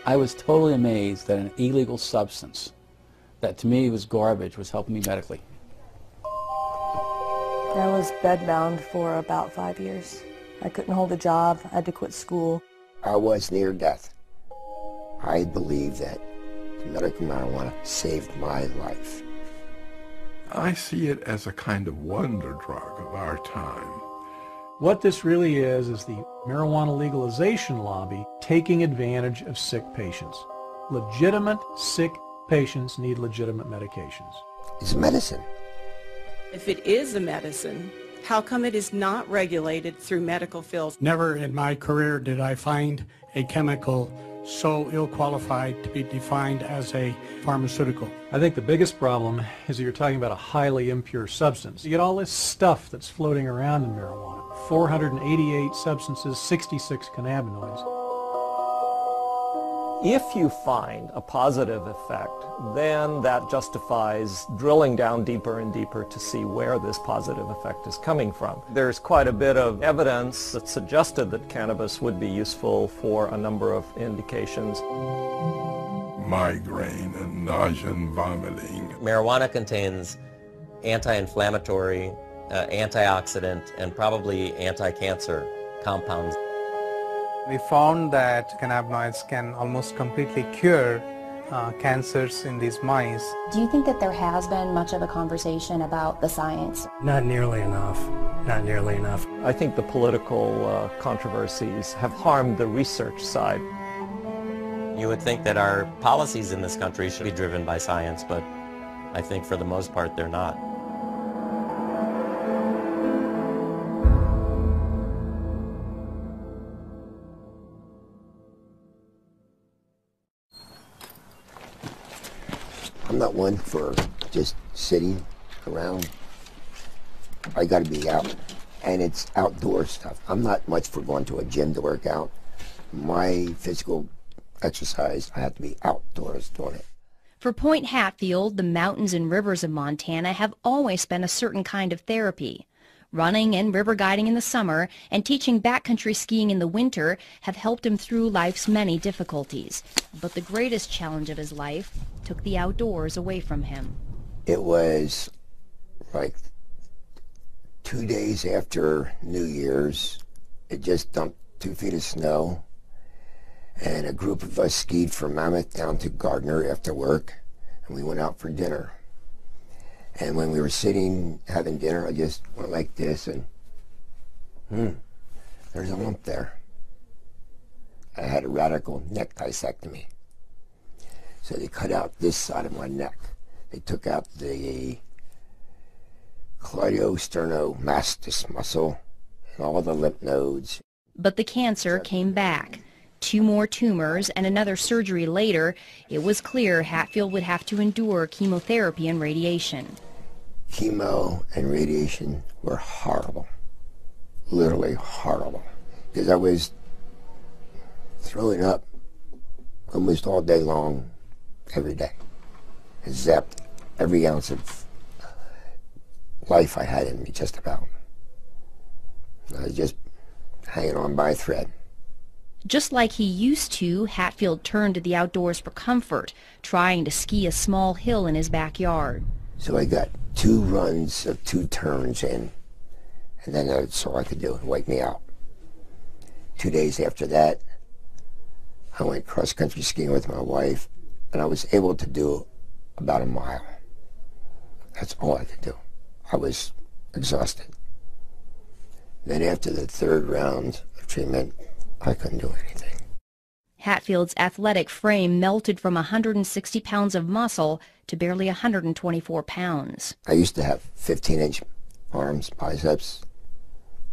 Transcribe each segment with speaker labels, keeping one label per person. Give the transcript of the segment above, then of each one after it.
Speaker 1: I was totally amazed that an illegal substance that to me was garbage was helping me medically.
Speaker 2: I was bedbound for about 5 years. I couldn't hold a job. I had to quit school.
Speaker 3: I was near death. I believe that medical marijuana saved my life.
Speaker 4: I see it as a kind of wonder drug of our time.
Speaker 5: What this really is the marijuana legalization lobby taking advantage of sick patients. Legitimate sick patients need legitimate medications.
Speaker 3: It's medicine.
Speaker 6: If it is a medicine, how come it is not regulated through medical fields?
Speaker 7: Never in my career did I find a chemical so ill-qualified to be defined as a pharmaceutical.
Speaker 5: I think the biggest problem is that you're talking about a highly impure substance. You get all this stuff that's floating around in marijuana. 488 substances, 66 cannabinoids.
Speaker 8: If you find a positive effect, then that justifies drilling down deeper and deeper to see where this positive effect is coming from. There's quite a bit of evidence that suggested that cannabis would be useful for a number of indications.
Speaker 4: Migraine and nausea and vomiting.
Speaker 9: Marijuana contains anti-inflammatory, antioxidant, and probably anti-cancer compounds.
Speaker 10: We found that cannabinoids can almost completely cure cancers in these mice.
Speaker 11: Do you think that there has been much of a conversation about the science?
Speaker 7: Not nearly enough. Not nearly enough.
Speaker 8: I think the political controversies have harmed the research side.
Speaker 9: You would think that our policies in this country should be driven by science, but I think for the most part they're not.
Speaker 3: I'm not one for just sitting around. I got to be out, and it's outdoor stuff. I'm not much for going to a gym to work out. My physical exercise, I have to be outdoors doing it.
Speaker 12: For Point Hatfield, the mountains and rivers of Montana have always been a certain kind of therapy. Running and river guiding in the summer and teaching backcountry skiing in the winter have helped him through life's many difficulties. But the greatest challenge of his life took the outdoors away from him.
Speaker 3: It was like 2 days after New Year's. It just dumped 2 feet of snow, and a group of us skied from Mammoth down to Gardner after work, and we went out for dinner. And when we were sitting having dinner, I just went like this, and there's a lump there. I had a radical neck disectomy. So they cut out this side of my neck. They took out the cleidosternomastus muscle and all the lymph nodes.
Speaker 12: But the cancer came back. 2 more tumors and another surgery later, it was clear Hatfield would have to endure chemotherapy and radiation.
Speaker 3: Chemo and radiation were horrible, literally horrible, because I was throwing up almost all day long, every day. I zapped every ounce of life I had in me, just about. I was just hanging on by a thread.
Speaker 12: Just like he used to, Hatfield turned to the outdoors for comfort, trying to ski a small hill in his backyard.
Speaker 3: So I got 2 runs of 2 turns in, and then that's all I could do, wipe me out. 2 days after that, I went cross-country skiing with my wife, and I was able to do about a mile. That's all I could do. I was exhausted. Then after the 3rd round of treatment, I couldn't do anything.
Speaker 12: Hatfield's athletic frame melted from 160 pounds of muscle to barely 124 pounds.
Speaker 3: I used to have 15-inch arms, biceps.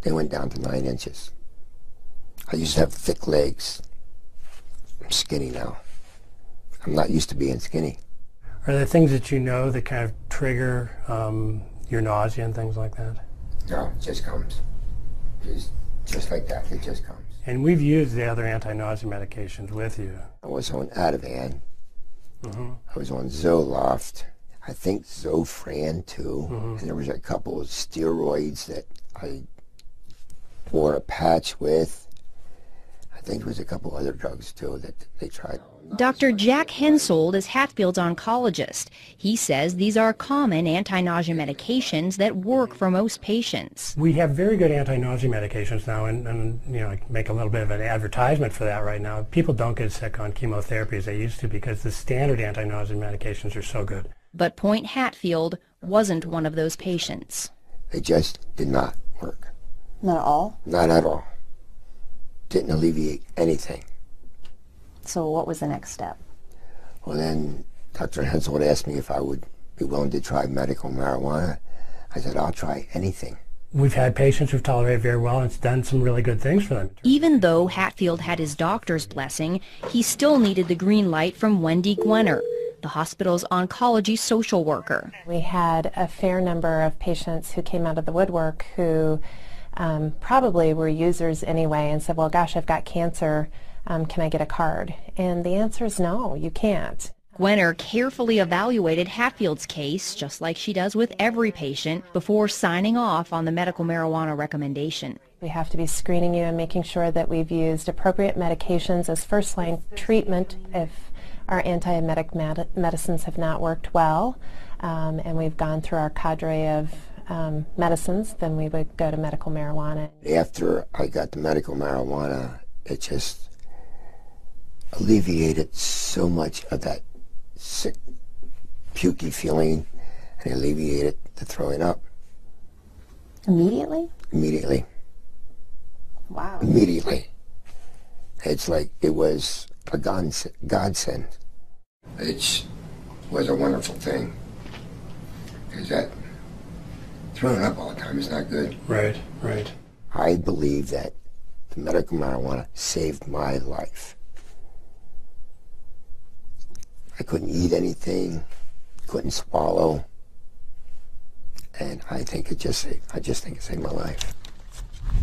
Speaker 3: They went down to 9 inches. I used to have thick legs. I'm skinny now. I'm not used to being skinny.
Speaker 7: Are there things that you know that kind of trigger your nausea and things like that?
Speaker 3: No, it just comes. Just like that, it just comes.
Speaker 7: And we've used the other anti-nausea medications with you.
Speaker 3: I was on Ativan. I was on Zoloft. I think Zofran too. And there was a couple of steroids that I wore a patch with. think there was a couple other drugs too that they tried.
Speaker 12: Dr. Jack Hensold is Hatfield's oncologist. He says these are common anti-nausea medications that work for most patients.
Speaker 7: We have very good anti-nausea medications now, and you know, I make a little bit of an advertisement for that right now. People don't get sick on chemotherapy as they used to because the standard anti-nausea medications are so good.
Speaker 12: But Point Hatfield wasn't one of those patients.
Speaker 3: They just did not work.
Speaker 2: Not at all?
Speaker 3: Not at all. Didn't alleviate anything.
Speaker 11: So what was the next step?
Speaker 3: Well, then Dr. Hensold asked me if I would be willing to try medical marijuana. I said, I'll try anything.
Speaker 7: We've had patients who've tolerated very well, and it's done some really good things for them.
Speaker 12: Even though Hatfield had his doctor's blessing, he still needed the green light from Wendy Gwenner, the hospital's oncology social worker.
Speaker 13: We had a fair number of patients who came out of the woodwork who probably were users anyway and said, well, gosh, I've got cancer. Can I get a card? And the answer is no, you can't.
Speaker 12: Gwenner carefully evaluated Hatfield's case, just like she does with every patient, before signing off on the medical marijuana recommendation.
Speaker 13: We have to be screening you and making sure that we've used appropriate medications as first-line treatment if our antiemetic medicines have not worked well, and we've gone through our cadre of medicines, then we would go to medical marijuana.
Speaker 3: After I got the medical marijuana, it just alleviated so much of that sick, pukey feeling, and alleviated the throwing up.
Speaker 11: Immediately?
Speaker 3: Immediately.
Speaker 11: Wow.
Speaker 3: Immediately. It's like it was a godsend. It was a wonderful thing. Because that throwing up all the time is not good.
Speaker 7: Right, right.
Speaker 3: I believe that the medical marijuana saved my life. I couldn't eat anything, couldn't swallow, and I think I just think it saved my life.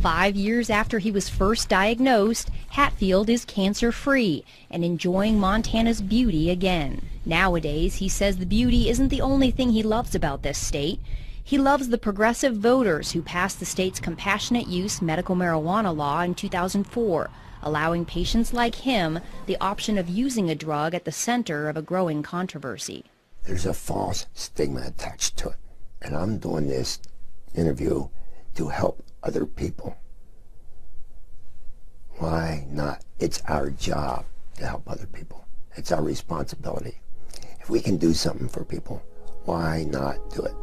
Speaker 12: 5 years after he was first diagnosed, Hatfield is cancer-free and enjoying Montana's beauty again. Nowadays, he says the beauty isn't the only thing he loves about this state. He loves the progressive voters who passed the state's compassionate use medical marijuana law in 2004, allowing patients like him the option of using a drug at the center of a growing controversy.
Speaker 3: There's a false stigma attached to it, and I'm doing this interview to help other people. Why not? It's our job to help other people. It's our responsibility. If we can do something for people, why not do it?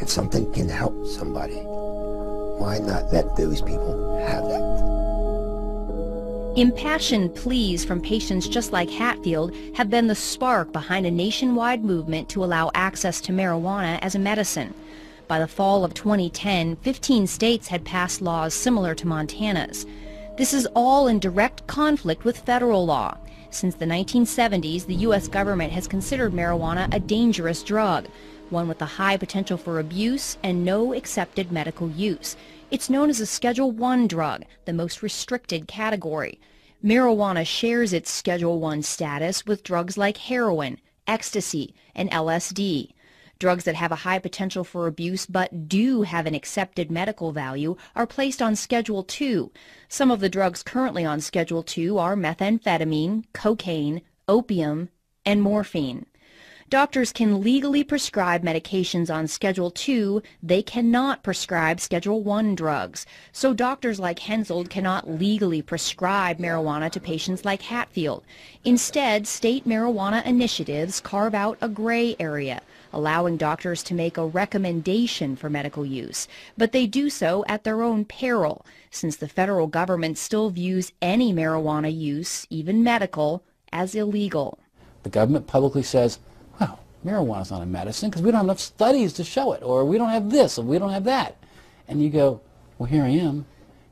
Speaker 3: If something can help somebody, why not let those people have that?
Speaker 12: Impassioned pleas from patients just like Hatfield have been the spark behind a nationwide movement to allow access to marijuana as a medicine. By the fall of 2010, 15 states had passed laws similar to Montana's. This is all in direct conflict with federal law. Since the 1970s, the U.S. government has considered marijuana a dangerous drug, one with a high potential for abuse and no accepted medical use. It's known as a Schedule I drug, the most restricted category. Marijuana shares its Schedule I status with drugs like heroin, ecstasy, and LSD. Drugs that have a high potential for abuse but do have an accepted medical value are placed on Schedule II. Some of the drugs currently on Schedule II are methamphetamine, cocaine, opium, and morphine. Doctors can legally prescribe medications on Schedule II. They cannot prescribe Schedule I drugs. So doctors like Hensold cannot legally prescribe marijuana to patients like Hatfield. Instead, state marijuana initiatives carve out a gray area, allowing doctors to make a recommendation for medical use. But they do so at their own peril, since the federal government still views any marijuana use, even medical, as illegal.
Speaker 1: The government publicly says, well, marijuana's not a medicine because we don't have enough studies to show it, or we don't have this, or we don't have that. And you go, well, here I am.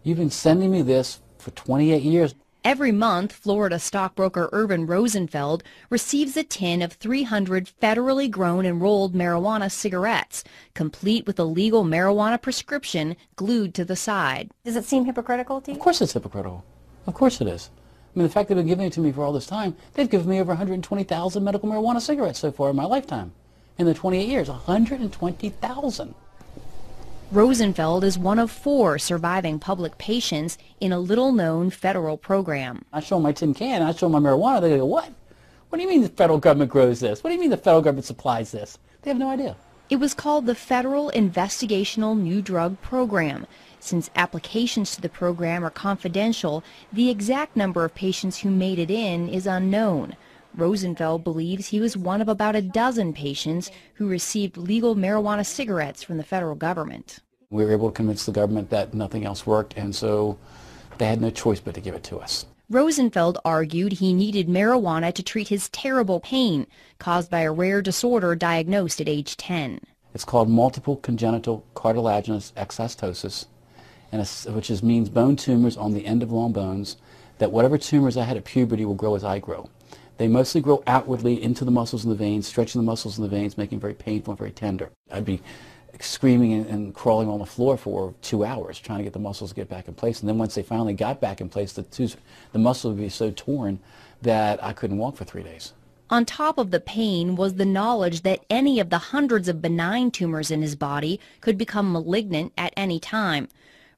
Speaker 1: You've been sending me this for 28 years.
Speaker 12: Every month, Florida stockbroker Urban Rosenfeld receives a tin of 300 federally grown and rolled marijuana cigarettes, complete with a legal marijuana prescription glued to the side.
Speaker 11: Does it seem hypocritical to you?
Speaker 1: Of course it's hypocritical. Of course it is. I mean, the fact they've been giving it to me for all this time, they've given me over 120,000 medical marijuana cigarettes so far in my lifetime. In the 28 years, 120,000.
Speaker 12: Rosenfeld is one of 4 surviving public patients in a little-known federal program.
Speaker 1: I show them my tin can, and I show them my marijuana, they go, what? What do you mean the federal government grows this? What do you mean the federal government supplies this? They have no idea.
Speaker 12: It was called the Federal Investigational New Drug Program. Since applications to the program are confidential, the exact number of patients who made it in is unknown. Rosenfeld believes he was one of about a dozen patients who received legal marijuana cigarettes from the federal government.
Speaker 1: We were able to convince the government that nothing else worked, and so they had no choice but to give it to us.
Speaker 12: Rosenfeld argued he needed marijuana to treat his terrible pain caused by a rare disorder diagnosed at age 10.
Speaker 1: It's called multiple congenital cartilaginous exostosis, which means bone tumors on the end of long bones, that whatever tumors I had at puberty will grow as I grow. They mostly grow outwardly into the muscles in the veins, stretching the muscles in the veins, making it very painful and very tender. I'd be screaming and crawling on the floor for 2 hours trying to get the muscles to get back in place. And then once they finally got back in place, the muscle would be so torn that I couldn't walk for 3 days.
Speaker 12: On top of the pain was the knowledge that any of the hundreds of benign tumors in his body could become malignant at any time.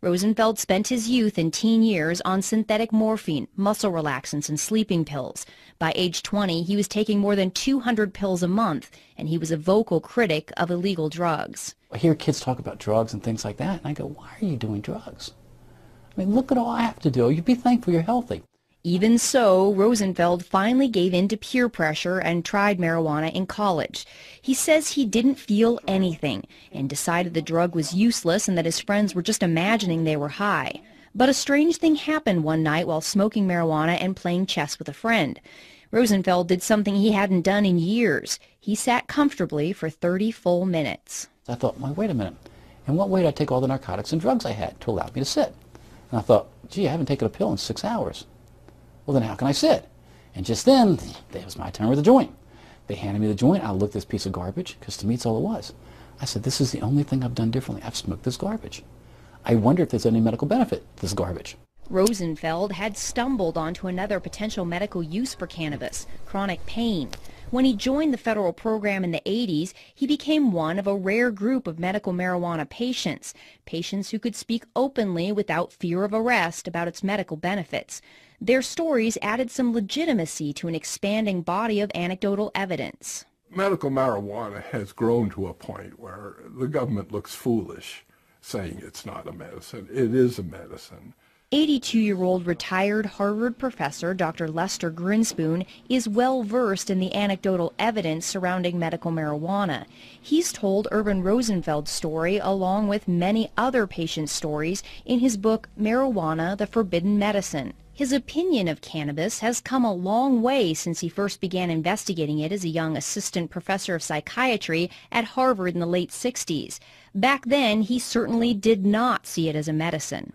Speaker 12: Rosenfeld spent his youth and teen years on synthetic morphine, muscle relaxants, and sleeping pills. By age 20, he was taking more than 200 pills a month, and he was a vocal critic of illegal drugs.
Speaker 1: I hear kids talk about drugs and things like that, and I go, why are you doing drugs? I mean, look at all I have to do. You'd be thankful you're healthy.
Speaker 12: Even so, Rosenfeld finally gave in to peer pressure and tried marijuana in college. He says he didn't feel anything and decided the drug was useless and that his friends were just imagining they were high. But a strange thing happened one night while smoking marijuana and playing chess with a friend. Rosenfeld did something he hadn't done in years. He sat comfortably for 30 full minutes.
Speaker 1: I thought, well, wait a minute. In what way did I take all the narcotics and drugs I had to allow me to sit? And I thought, gee, I haven't taken a pill in 6 hours. Well, then how can I sit? And just then, it was my turn with the joint. They handed me the joint. I looked at this piece of garbage, because to me it's all it was. I said, this is the only thing I've done differently. I've smoked this garbage. I wonder if there's any medical benefit to this garbage.
Speaker 12: Rosenfeld had stumbled onto another potential medical use for cannabis, chronic pain. When he joined the federal program in the 80s, he became one of a rare group of medical marijuana patients who could speak openly without fear of arrest about its medical benefits. Their stories added some legitimacy to an expanding body of anecdotal evidence.
Speaker 4: Medical marijuana has grown to a point where the government looks foolish saying it's not a medicine. It is a medicine.
Speaker 12: 82-year-old retired Harvard professor Dr. Lester Grinspoon is well versed in the anecdotal evidence surrounding medical marijuana. He's told Urban Rosenfeld's story along with many other patient stories in his book Marijuana, the Forbidden Medicine. His opinion of cannabis has come a long way since he first began investigating it as a young assistant professor of psychiatry at Harvard in the late 60s. Back then, he certainly did not see it as a medicine.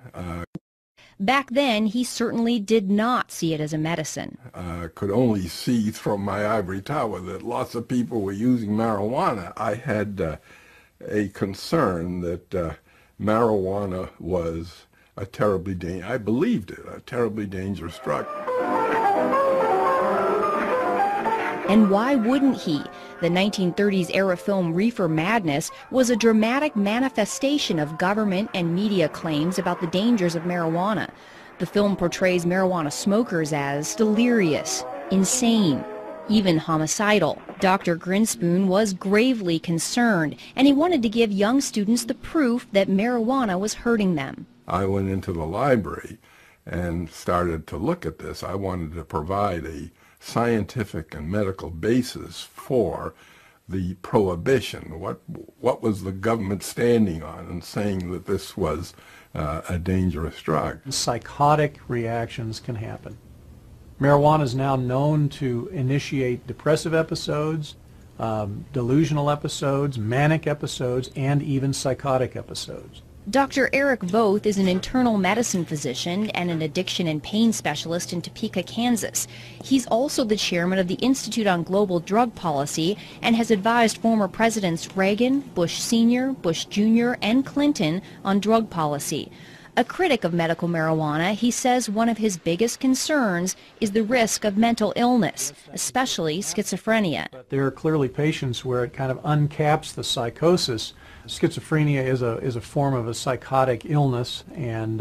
Speaker 12: Back then, he certainly did not see it as a medicine.
Speaker 4: I could only see from my ivory tower that lots of people were using marijuana. I had a concern that marijuana was a terribly I believed it, a terribly dangerous drug.
Speaker 12: And why wouldn't he? The 1930s era film Reefer Madness was a dramatic manifestation of government and media claims about the dangers of marijuana. The film portrays marijuana smokers as delirious, insane, even homicidal. Dr. Grinspoon was gravely concerned, and he wanted to give young students the proof that marijuana was hurting them.
Speaker 4: I went into the library and started to look at this. I wanted to provide a scientific and medical basis for the prohibition. What was the government standing on and saying that this was a dangerous drug?
Speaker 5: Psychotic reactions can happen. Marijuana is now known to initiate depressive episodes, delusional episodes, manic episodes, and even psychotic episodes.
Speaker 12: Dr. Eric Voth is an internal medicine physician and an addiction and pain specialist in Topeka, Kansas. He's also the chairman of the Institute on Global Drug Policy and has advised former presidents Reagan, Bush Sr., Bush Jr., and Clinton on drug policy. A critic of medical marijuana, he says one of his biggest concerns is the risk of mental illness, especially schizophrenia.
Speaker 5: There are clearly patients where it kind of uncaps the psychosis Schizophrenia is a form of a psychotic illness, and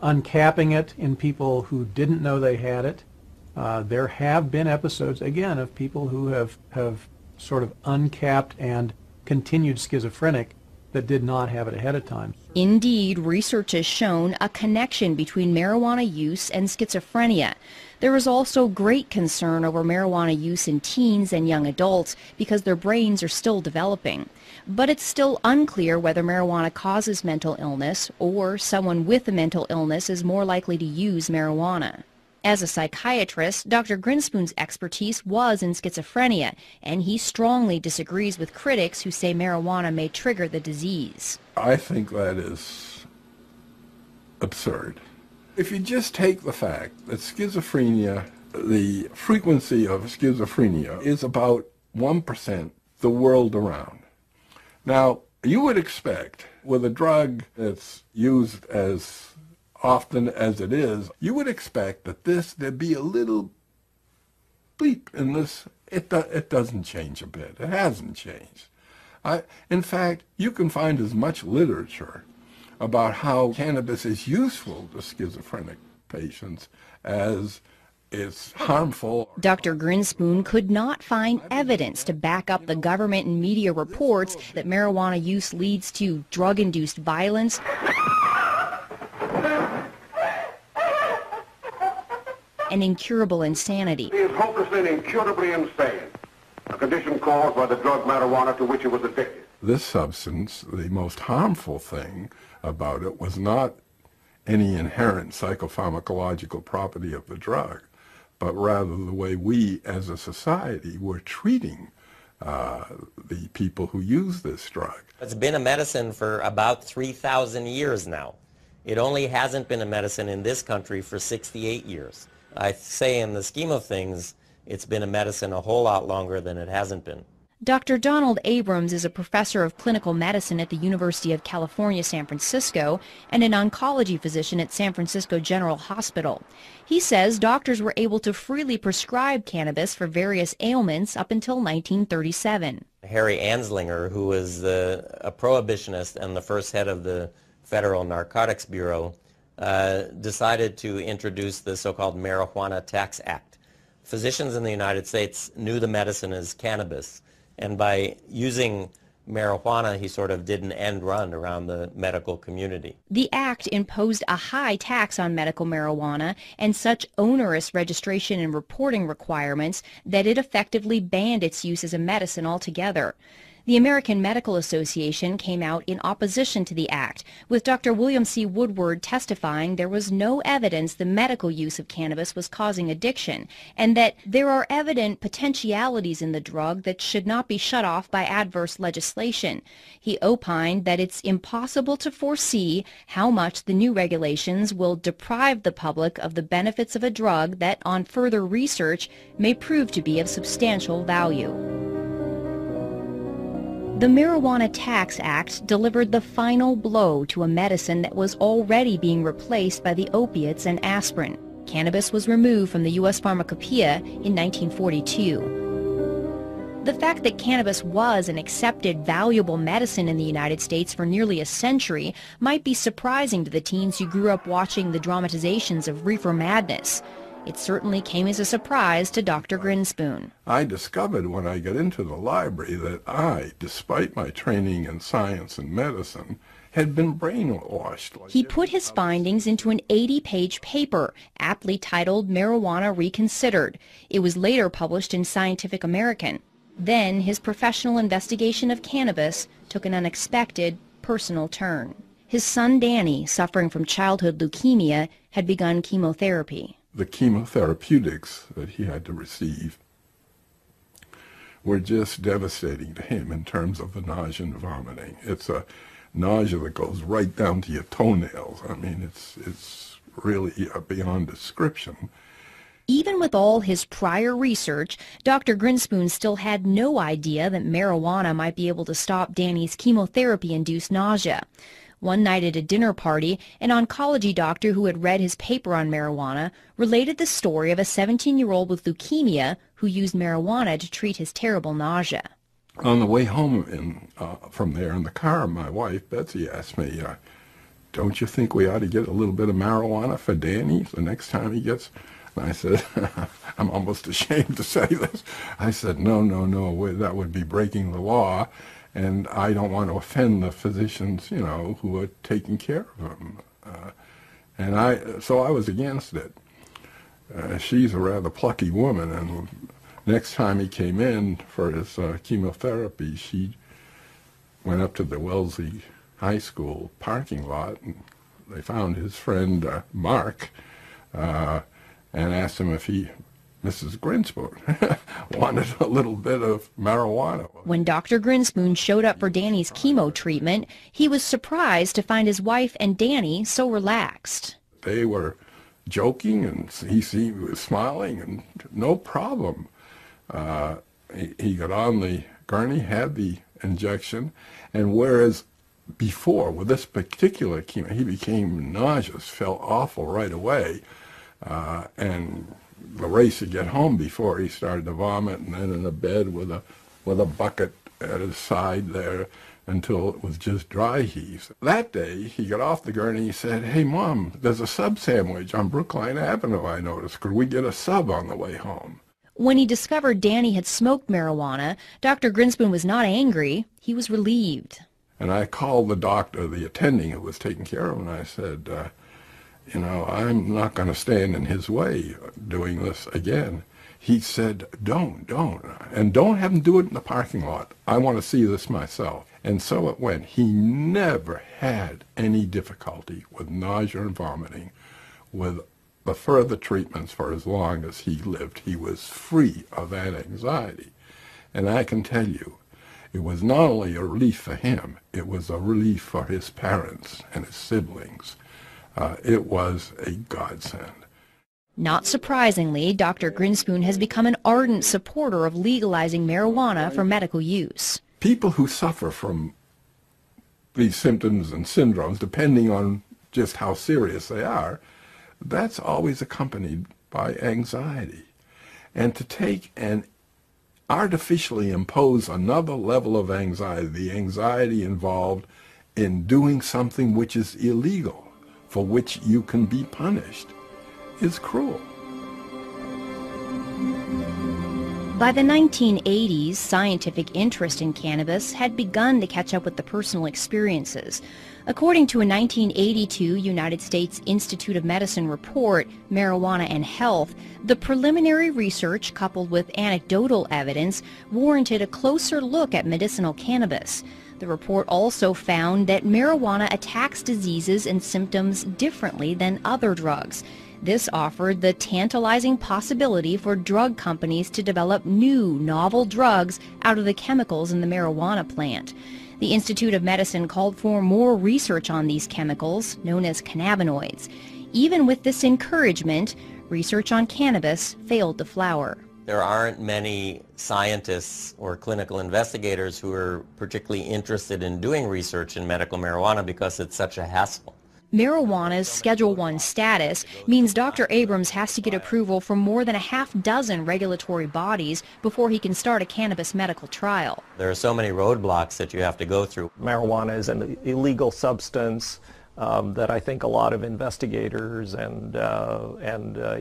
Speaker 5: uncapping it in people who didn't know they had it. There have been episodes, again, of people who have sort of uncapped and continued schizophrenic that did not have it ahead of time.
Speaker 12: Indeed, research has shown a connection between marijuana use and schizophrenia. There is also great concern over marijuana use in teens and young adults because their brains are still developing. But it's still unclear whether marijuana causes mental illness or someone with a mental illness is more likely to use marijuana. As a psychiatrist, Dr. Grinspoon's expertise was in schizophrenia, and he strongly disagrees with critics who say marijuana may trigger the disease.
Speaker 4: I think that is absurd. If you just take the fact that schizophrenia, the frequency of schizophrenia is about 1% the world around. Now, you would expect with a drug that's used as often as it is, you would expect that there'd be a little bleep in this. It doesn't change a bit. It hasn't changed. In fact, you can find as much literature about how cannabis is useful to schizophrenic patients as it's harmful.
Speaker 12: Dr. Grinspoon could not find evidence to back up the government and media reports that marijuana use leads to drug-induced violence, and incurable insanity.
Speaker 14: He is hopelessly and incurably insane, a condition caused by the drug marijuana to which he was addicted.
Speaker 4: This substance, the most harmful thing about it was not any inherent psychopharmacological property of the drug, but rather the way we as a society were treating the people who use this drug.
Speaker 9: It's been a medicine for about 3,000 years now. It only hasn't been a medicine in this country for 68 years. I say in the scheme of things, it's been a medicine a whole lot longer than it hasn't been.
Speaker 12: Dr. Donald Abrams is a professor of clinical medicine at the University of California, San Francisco, and an oncology physician at San Francisco General Hospital. He says doctors were able to freely prescribe cannabis for various ailments up until 1937.
Speaker 9: Harry Anslinger, who was a prohibitionist and the first head of the Federal Narcotics Bureau, decided to introduce the so-called Marijuana Tax Act. Physicians in the United States knew the medicine as cannabis, and by using marijuana, he sort of did an end run around the medical community.
Speaker 12: The act imposed a high tax on medical marijuana and such onerous registration and reporting requirements that it effectively banned its use as a medicine altogether. The American Medical Association came out in opposition to the act, with Dr. William C. Woodward testifying there was no evidence the medical use of cannabis was causing addiction, and that there are evident potentialities in the drug that should not be shut off by adverse legislation. He opined that it's impossible to foresee how much the new regulations will deprive the public of the benefits of a drug that, on further research, may prove to be of substantial value. The Marijuana Tax Act delivered the final blow to a medicine that was already being replaced by the opiates and aspirin. Cannabis was removed from the U.S. Pharmacopoeia in 1942. The fact that cannabis was an accepted, valuable medicine in the United States for nearly a century might be surprising to the teens who grew up watching the dramatizations of reefer madness. It certainly came as a surprise to Dr. Grinspoon.
Speaker 4: I discovered when I got into the library that I, despite my training in science and medicine, had been brainwashed.
Speaker 12: He put his findings into an 80-page paper, aptly titled Marijuana Reconsidered. It was later published in Scientific American. Then his professional investigation of cannabis took an unexpected, personal turn. His son Danny, suffering from childhood leukemia, had begun chemotherapy.
Speaker 4: The chemotherapeutics that he had to receive were just devastating to him in terms of the nausea and vomiting. It's a nausea that goes right down to your toenails. I mean, it's really beyond description.
Speaker 12: Even with all his prior research, Dr. Grinspoon still had no idea that marijuana might be able to stop Danny's chemotherapy-induced nausea. One night at a dinner party, an oncology doctor who had read his paper on marijuana related the story of a 17-year-old with leukemia who used marijuana to treat his terrible nausea.
Speaker 4: On the way home from there in the car, my wife, Betsy, asked me, don't you think we ought to get a little bit of marijuana for Danny the next time he gets... And I said, I'm almost ashamed to say this. I said, no, that would be breaking the law, and I don't want to offend the physicians, who are taking care of him. So I was against it. She's a rather plucky woman, and next time he came in for his chemotherapy, she went up to the Wellesley High School parking lot, and they found his friend Mark, and asked him if Mrs. Grinspoon, wanted a little bit of marijuana.
Speaker 12: When Dr. Grinspoon showed up for Danny's chemo treatment, he was surprised to find his wife and Danny so relaxed.
Speaker 4: They were joking, and he was smiling, and no problem. He got on the gurney, had the injection, and whereas before, with this particular chemo, he became nauseous, felt awful right away, and the race to get home before he started to vomit, and then in a bed with a bucket at his side there until it was just dry heaves. That day, he got off the gurney, he said, hey, Mom, there's a sub sandwich on Brookline Avenue, I noticed. Could we get a sub on the way home?
Speaker 12: When he discovered Danny had smoked marijuana, Dr. Grinspoon was not angry. He was relieved.
Speaker 4: And I called the doctor, the attending who was taking care of him, and I said, I'm not going to stand in his way doing this again. He said, don't. And don't have him do it in the parking lot. I want to see this myself. And so it went. He never had any difficulty with nausea and vomiting. With the further treatments for as long as he lived, he was free of that anxiety. And I can tell you, it was not only a relief for him, it was a relief for his parents and his siblings. It was a godsend.
Speaker 12: Not surprisingly, Dr. Grinspoon has become an ardent supporter of legalizing marijuana for medical use.
Speaker 4: People who suffer from these symptoms and syndromes, depending on just how serious they are, that's always accompanied by anxiety. And to take and artificially impose another level of anxiety, the anxiety involved in doing something which is illegal, for which you can be punished, is cruel.
Speaker 12: By the 1980s, scientific interest in cannabis had begun to catch up with the personal experiences. According to a 1982 United States Institute of Medicine report, Marijuana and Health, the preliminary research coupled with anecdotal evidence warranted a closer look at medicinal cannabis. The report also found that marijuana attacks diseases and symptoms differently than other drugs. This offered the tantalizing possibility for drug companies to develop new, novel drugs out of the chemicals in the marijuana plant. The Institute of Medicine called for more research on these chemicals, known as cannabinoids. Even with this encouragement, research on cannabis failed to flower.
Speaker 9: There aren't many scientists or clinical investigators who are particularly interested in doing research in medical marijuana because it's such a hassle.
Speaker 12: Marijuana's Schedule I status means Dr. Abrams has to get approval from more than a half-dozen regulatory bodies before he can start a cannabis medical trial.
Speaker 9: There are so many roadblocks that you have to go through.
Speaker 8: Marijuana is an illegal substance that I think a lot of investigators and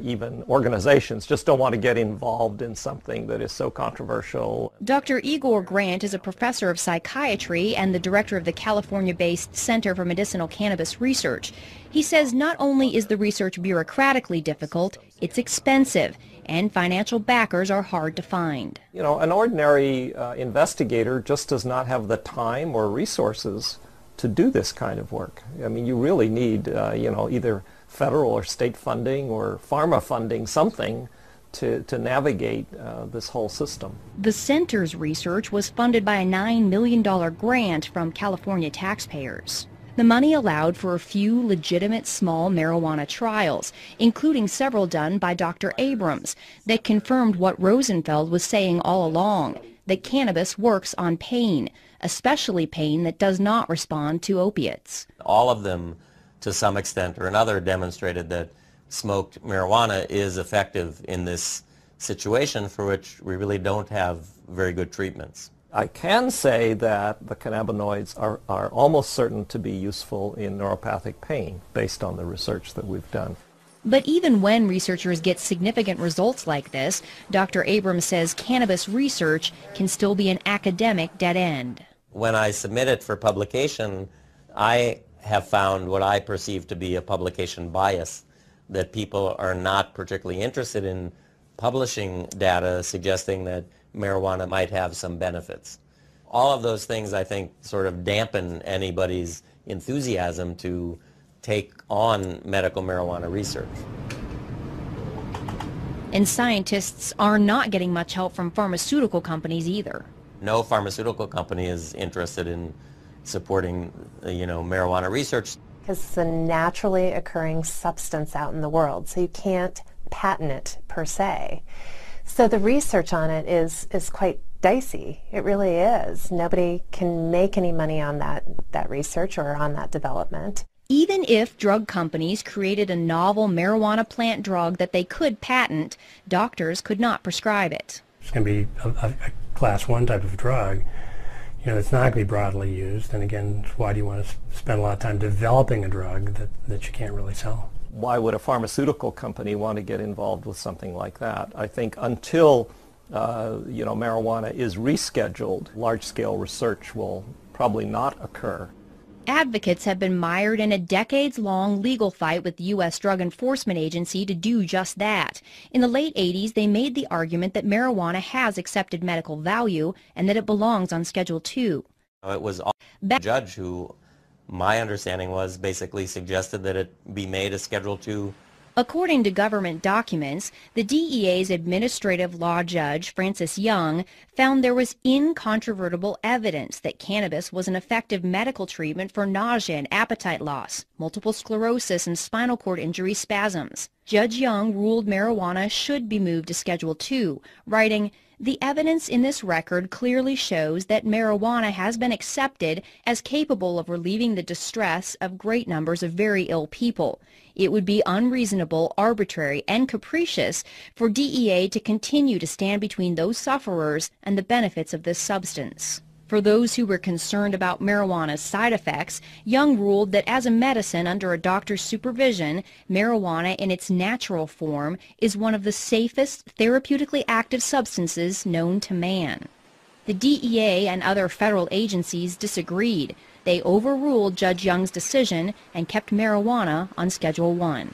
Speaker 8: even organizations just don't want to get involved in something that is so controversial.
Speaker 12: Dr. Igor Grant is a professor of psychiatry and the director of the California-based Center for Medicinal Cannabis Research. He says not only is the research bureaucratically difficult, it's expensive, and financial backers are hard to find.
Speaker 8: You know, an ordinary investigator just does not have the time or resources to do this kind of work. I mean, you really need, either federal or state funding or pharma funding, something to navigate this whole system.
Speaker 12: The center's research was funded by a $9 million grant from California taxpayers. The money allowed for a few legitimate small marijuana trials, including several done by Dr. Abrams, that confirmed what Rosenfeld was saying all along, that cannabis works on pain, especially pain that does not respond to opiates.
Speaker 9: All of them, to some extent or another, demonstrated that smoked marijuana is effective in this situation for which we really don't have very good treatments.
Speaker 8: I can say that the cannabinoids are almost certain to be useful in neuropathic pain based on the research that we've done.
Speaker 12: But even when researchers get significant results like this, Dr. Abrams says cannabis research can still be an academic dead end.
Speaker 9: When I submit it for publication, I have found what I perceive to be a publication bias, that people are not particularly interested in publishing data suggesting that marijuana might have some benefits. All of those things, I think, sort of dampen anybody's enthusiasm to take on medical marijuana research.
Speaker 12: And scientists are not getting much help from pharmaceutical companies either.
Speaker 9: No pharmaceutical company is interested in supporting, marijuana research.
Speaker 13: Because it's a naturally occurring substance out in the world, so you can't patent it per se. So the research on it is quite dicey. It really is. Nobody can make any money on that research or on that development.
Speaker 12: Even if drug companies created a novel marijuana plant drug that they could patent, doctors could not prescribe it.
Speaker 7: It's going to be a class 1 type of drug. It's not going to be broadly used. And again, why do you want to spend a lot of time developing a drug that you can't really sell?
Speaker 8: Why would a pharmaceutical company want to get involved with something like that? I think until marijuana is rescheduled, large-scale research will probably not occur.
Speaker 12: Advocates have been mired in a decades-long legal fight with the U.S. Drug Enforcement Agency to do just that. In the late 80s, they made the argument that marijuana has accepted medical value and that it belongs on Schedule II.
Speaker 9: It was the judge who, my understanding was, basically suggested that it be made a Schedule II.
Speaker 12: According to government documents, the DEA's administrative law judge, Francis Young, found there was incontrovertible evidence that cannabis was an effective medical treatment for nausea and appetite loss, multiple sclerosis, and spinal cord injury spasms. Judge Young ruled marijuana should be moved to Schedule II, writing, "The evidence in this record clearly shows that marijuana has been accepted as capable of relieving the distress of great numbers of very ill people. It would be unreasonable, arbitrary, and capricious for DEA to continue to stand between those sufferers and the benefits of this substance." For those who were concerned about marijuana's side effects, Young ruled that as a medicine under a doctor's supervision, marijuana in its natural form is one of the safest therapeutically active substances known to man. The DEA and other federal agencies disagreed. They overruled Judge Young's decision and kept marijuana on Schedule I.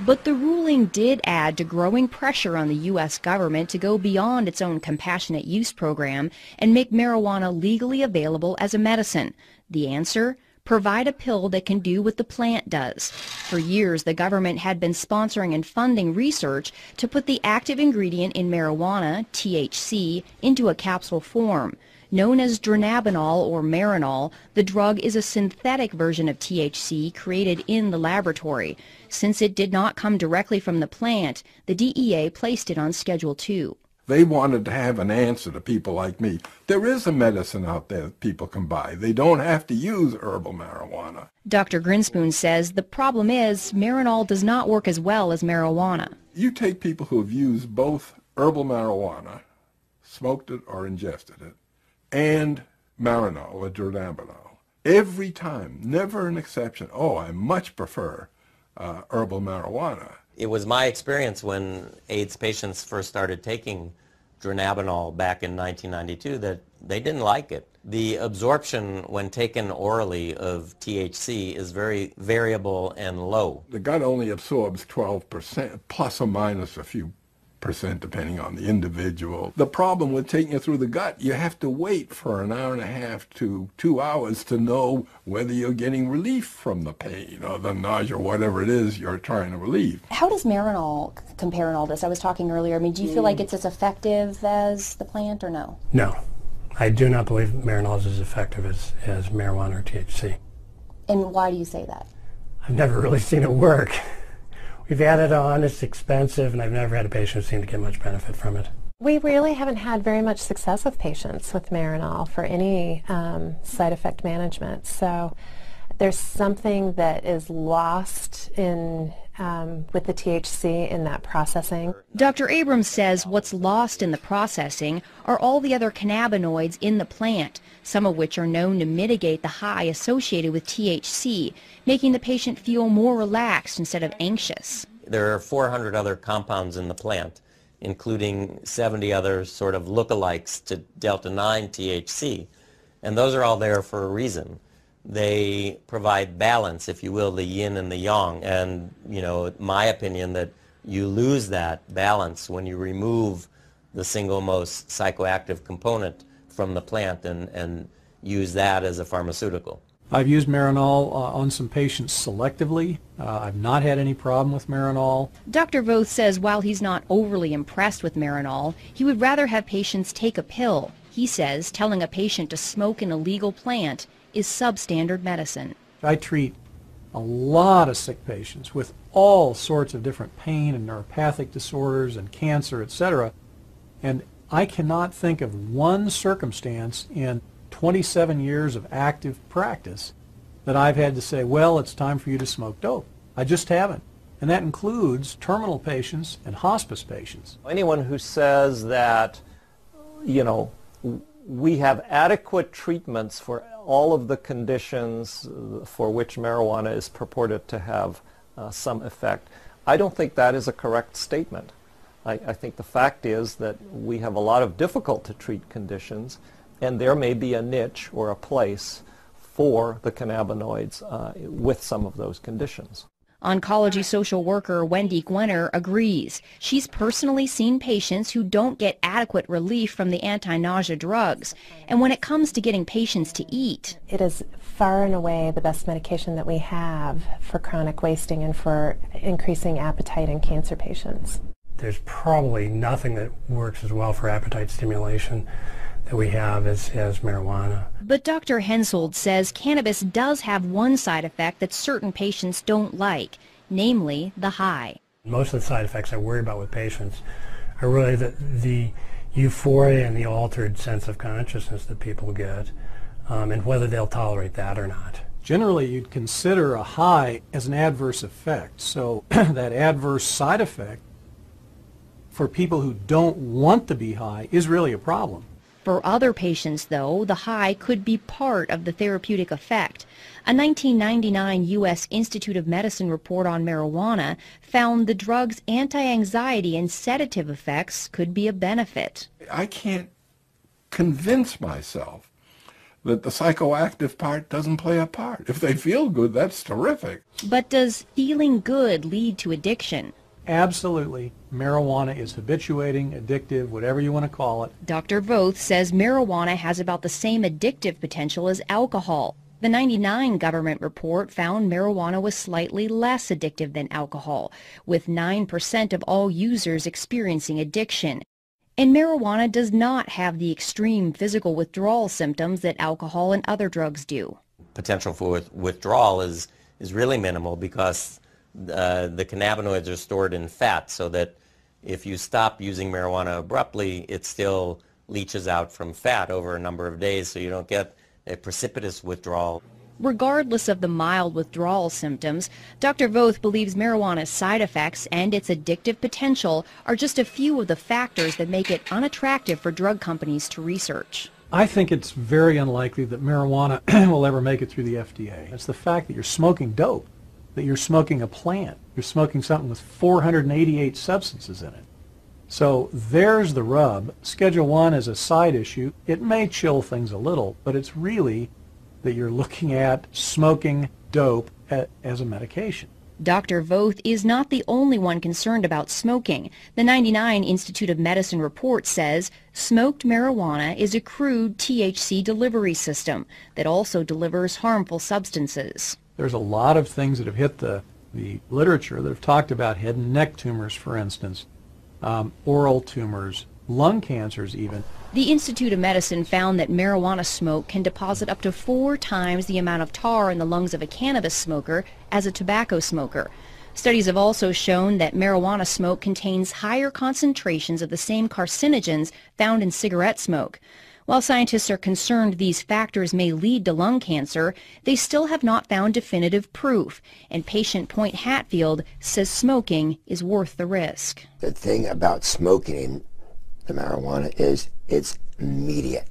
Speaker 12: But the ruling did add to growing pressure on the U.S. government to go beyond its own compassionate use program and make marijuana legally available as a medicine. The answer? Provide a pill that can do what the plant does. For years, the government had been sponsoring and funding research to put the active ingredient in marijuana, THC, into a capsule form. Known as dronabinol or Marinol, the drug is a synthetic version of THC created in the laboratory. Since it did not come directly from the plant, the DEA placed it on Schedule II.
Speaker 4: They wanted to have an answer to people like me. There is a medicine out there that people can buy. They don't have to use herbal marijuana.
Speaker 12: Dr. Grinspoon says the problem is Marinol does not work as well as marijuana.
Speaker 4: You take people who have used both herbal marijuana, smoked it or ingested it, and Marinol or dronabinol. Every time, never an exception. Oh, I much prefer herbal marijuana.
Speaker 9: It was my experience when AIDS patients first started taking dronabinol back in 1992 that they didn't like it. The absorption when taken orally of THC is very variable and low.
Speaker 4: The gut only absorbs 12%, plus or minus a few percent depending on the individual. The problem with taking it through the gut, you have to wait for an hour and a half to 2 hours to know whether you're getting relief from the pain or the nausea or whatever it is you're trying to relieve.
Speaker 11: How does Marinol compare in all this? I was talking earlier. I mean, do you feel like it's as effective as the plant or no?
Speaker 7: No. I do not believe Marinol is as effective as marijuana or THC.
Speaker 11: And why do you say that?
Speaker 7: I've never really seen it work. We've had it on, it's expensive, and I've never had a patient who seemed to get much benefit from it.
Speaker 13: We really haven't had very much success with patients with Marinol for any side effect management. So There's something that is lost in with the THC in that processing.
Speaker 12: Dr. Abrams says what's lost in the processing are all the other cannabinoids in the plant, some of which are known to mitigate the high associated with THC, making the patient feel more relaxed instead of anxious.
Speaker 9: There are 400 other compounds in the plant, including 70 other sort of lookalikes to delta-9 THC, and those are all there for a reason. They provide balance, if you will, the yin and the yang, and my opinion that you lose that balance when you remove the single most psychoactive component from the plant and use that as a pharmaceutical.
Speaker 5: I've used Marinol on some patients selectively. I've not had any problem with Marinol.
Speaker 12: Dr. Voth says while he's not overly impressed with Marinol, he would rather have patients take a pill. He says telling a patient to smoke an illegal plant is substandard medicine.
Speaker 5: I treat a lot of sick patients with all sorts of different pain and neuropathic disorders and cancer, etc. And I cannot think of one circumstance in 27 years of active practice that I've had to say, well, it's time for you to smoke dope. I just haven't. And that includes terminal patients and hospice patients.
Speaker 8: Anyone who says that, we have adequate treatments for all of the conditions for which marijuana is purported to have some effect, I don't think that is a correct statement. I think the fact is that we have a lot of difficult to treat conditions, and there may be a niche or a place for the cannabinoids with some of those conditions.
Speaker 12: Oncology social worker Wendy Gwenner agrees. She's personally seen patients who don't get adequate relief from the anti-nausea drugs. And when it comes to getting patients to eat,
Speaker 13: it is far and away the best medication that we have for chronic wasting and for increasing appetite in cancer patients.
Speaker 7: There's probably nothing that works as well for appetite stimulation that we have as marijuana.
Speaker 12: But Dr. Hensoldt says cannabis does have one side effect that certain patients don't like, namely the high.
Speaker 7: Most of the side effects I worry about with patients are really the euphoria and the altered sense of consciousness that people get, and whether they'll tolerate that or not.
Speaker 5: Generally, you'd consider a high as an adverse effect. So that adverse side effect for people who don't want to be high is really a problem.
Speaker 12: For other patients, though, the high could be part of the therapeutic effect. A 1999 U.S. Institute of Medicine report on marijuana found the drug's anti-anxiety and sedative effects could be a benefit.
Speaker 4: I can't convince myself that the psychoactive part doesn't play a part. If they feel good, that's terrific.
Speaker 12: But does feeling good lead to addiction?
Speaker 5: Absolutely. Marijuana is habituating, addictive, whatever you want to call it.
Speaker 12: Dr. Voth says marijuana has about the same addictive potential as alcohol. The 99 government report found marijuana was slightly less addictive than alcohol, with 9% of all users experiencing addiction. And marijuana does not have the extreme physical withdrawal symptoms that alcohol and other drugs do.
Speaker 9: Potential for withdrawal is really minimal because the cannabinoids are stored in fat, so that if you stop using marijuana abruptly, it still leaches out from fat over a number of days, so you don't get a precipitous withdrawal.
Speaker 12: Regardless of the mild withdrawal symptoms, Dr. Voth believes marijuana's side effects and its addictive potential are just a few of the factors that make it unattractive for drug companies to research.
Speaker 5: I think it's very unlikely that marijuana will ever make it through the FDA. It's the fact that you're smoking dope, that you're smoking a plant. You're smoking something with 488 substances in it. So there's the rub. Schedule 1 is a side issue. It may chill things a little, but it's really that you're looking at smoking dope as a medication.
Speaker 12: Dr. Voth is not the only one concerned about smoking. The 99 Institute of Medicine report says smoked marijuana is a crude THC delivery system that also delivers harmful substances.
Speaker 5: There's a lot of things that have hit the literature that have talked about head and neck tumors, for instance, oral tumors, lung cancers even.
Speaker 12: The Institute of Medicine found that marijuana smoke can deposit up to 4 times the amount of tar in the lungs of a cannabis smoker as a tobacco smoker. Studies have also shown that marijuana smoke contains higher concentrations of the same carcinogens found in cigarette smoke. While scientists are concerned these factors may lead to lung cancer, they still have not found definitive proof, and patient Point Hatfield says smoking is worth the risk.
Speaker 3: The thing about smoking the marijuana is it's immediate.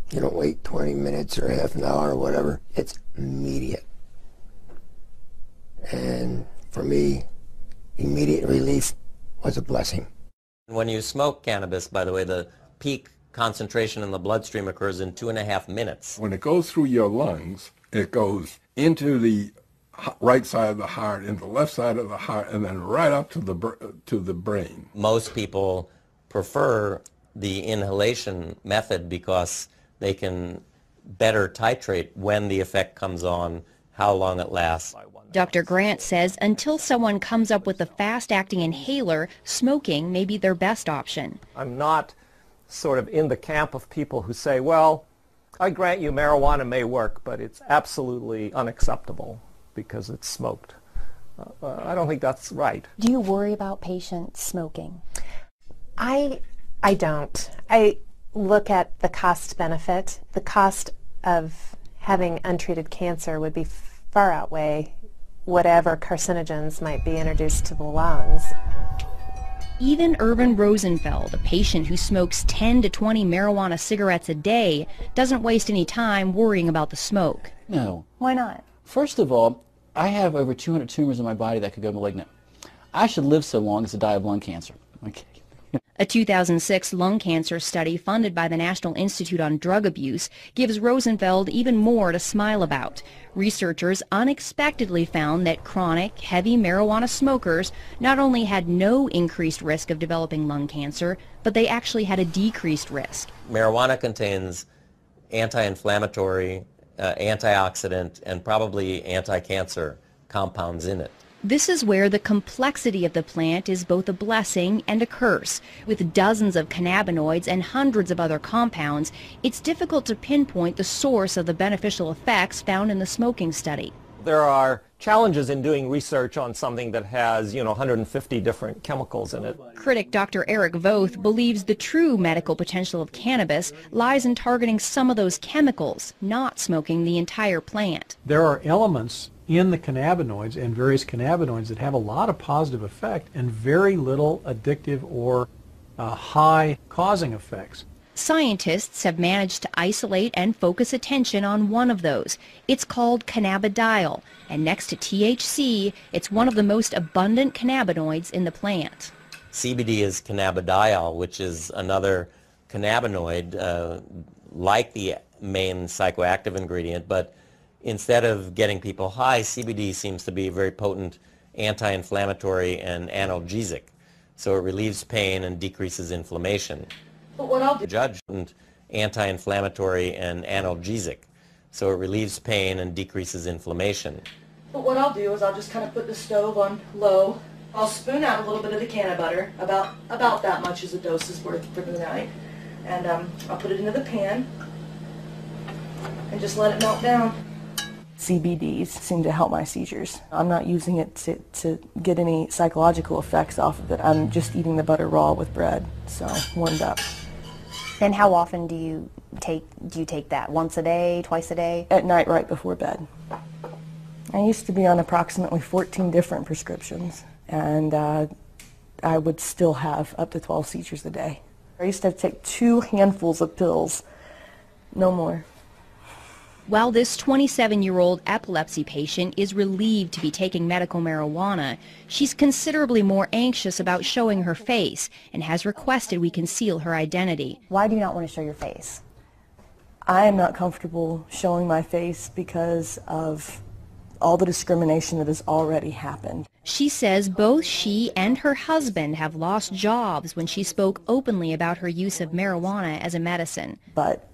Speaker 3: You don't wait 20 minutes or half an hour or whatever. It's immediate. And for me, immediate relief was a blessing.
Speaker 9: When you smoke cannabis, by the way, the peak concentration in the bloodstream occurs in 2.5 minutes.
Speaker 4: When it goes through your lungs, it goes into the right side of the heart, into the left side of the heart, and then right up to the brain.
Speaker 9: Most people prefer the inhalation method because they can better titrate when the effect comes on, how long it lasts.
Speaker 12: Dr. Grant says until someone comes up with a fast-acting inhaler, smoking may be their best option.
Speaker 8: I'm not sort of in the camp of people who say, well, I grant you marijuana may work, but it's absolutely unacceptable because it's smoked. I don't think that's right.
Speaker 11: Do you worry about patients smoking?
Speaker 13: I don't. I look at the cost benefit. The cost of having untreated cancer would be far outweigh whatever carcinogens might be introduced to the lungs.
Speaker 12: Even Irvin Rosenfeld, a patient who smokes 10 to 20 marijuana cigarettes a day, doesn't waste any time worrying about the smoke.
Speaker 1: No.
Speaker 11: Why not?
Speaker 1: First of all, I have over 200 tumors in my body that could go malignant. I should live so long as to die of lung cancer. Okay.
Speaker 12: A 2006 lung cancer study funded by the National Institute on Drug Abuse gives Rosenfeld even more to smile about. Researchers unexpectedly found that chronic, heavy marijuana smokers not only had no increased risk of developing lung cancer, but they actually had a decreased risk.
Speaker 9: Marijuana contains anti-inflammatory, antioxidant, and probably anti-cancer compounds in it.
Speaker 12: This is where the complexity of the plant is both a blessing and a curse. With dozens of cannabinoids and hundreds of other compounds, it's difficult to pinpoint the source of the beneficial effects found in the smoking study.
Speaker 8: There are challenges in doing research on something that has, 150 different chemicals in it.
Speaker 12: Critic Dr. Eric Voth believes the true medical potential of cannabis lies in targeting some of those chemicals, not smoking the entire plant.
Speaker 5: There are elements in the cannabinoids and various cannabinoids that have a lot of positive effect and very little addictive or high causing effects.
Speaker 12: Scientists have managed to isolate and focus attention on one of those. It's called cannabidiol, and next to THC, it's one of the most abundant cannabinoids in the plant.
Speaker 9: CBD is cannabidiol, which is another cannabinoid like the main psychoactive ingredient, but instead of getting people high, CBD seems to be a very potent anti-inflammatory and analgesic. So it relieves pain and decreases inflammation.
Speaker 2: But what I'll do...
Speaker 9: Anti-inflammatory and analgesic. So it relieves pain and decreases inflammation.
Speaker 2: But what I'll do is I'll just kind of put the stove on low. I'll spoon out a little bit of the canna butter, about that much as a dose is worth for the night. And I'll put it into the pan and just let it melt down. CBDs seem to help my seizures. I'm not using it to get any psychological effects off of it. I'm just eating the butter raw with bread, so warmed up.
Speaker 11: And how often do you take that? Once a day, twice a day?
Speaker 2: At night right before bed. I used to be on approximately 14 different prescriptions, and I would still have up to 12 seizures a day. I used to take 2 handfuls of pills, no more.
Speaker 12: While this 27-year-old epilepsy patient is relieved to be taking medical marijuana, she's considerably more anxious about showing her face and has requested we conceal her identity.
Speaker 11: Why do you not want to show your face?
Speaker 2: I am not comfortable showing my face because of all the discrimination that has already happened.
Speaker 12: She says both she and her husband have lost jobs when she spoke openly about her use of marijuana as a medicine.
Speaker 2: But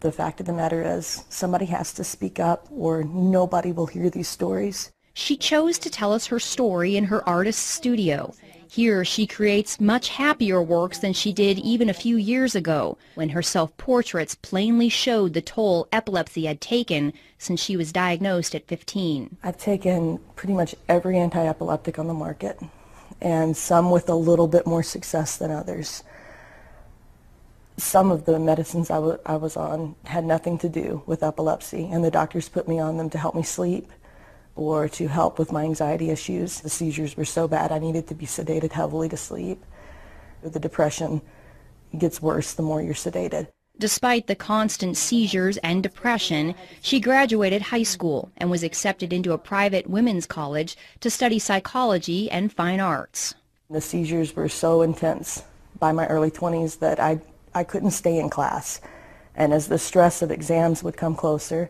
Speaker 2: the fact of the matter is, somebody has to speak up or nobody will hear these stories.
Speaker 12: She chose to tell us her story in her artist's studio. Here she creates much happier works than she did even a few years ago, when her self-portraits plainly showed the toll epilepsy had taken since she was diagnosed at 15.
Speaker 2: I've taken pretty much every anti-epileptic on the market, and some with a little bit more success than others. Some of the medicines I was on had nothing to do with epilepsy, and the doctors put me on them to help me sleep or to help with my anxiety issues. The seizures were so bad I needed to be sedated heavily to sleep. The depression gets worse the more you're sedated.
Speaker 12: Despite the constant seizures and depression, she graduated high school and was accepted into a private women's college to study psychology and fine arts.
Speaker 2: The seizures were so intense by my early 20s that I couldn't stay in class. And as the stress of exams would come closer,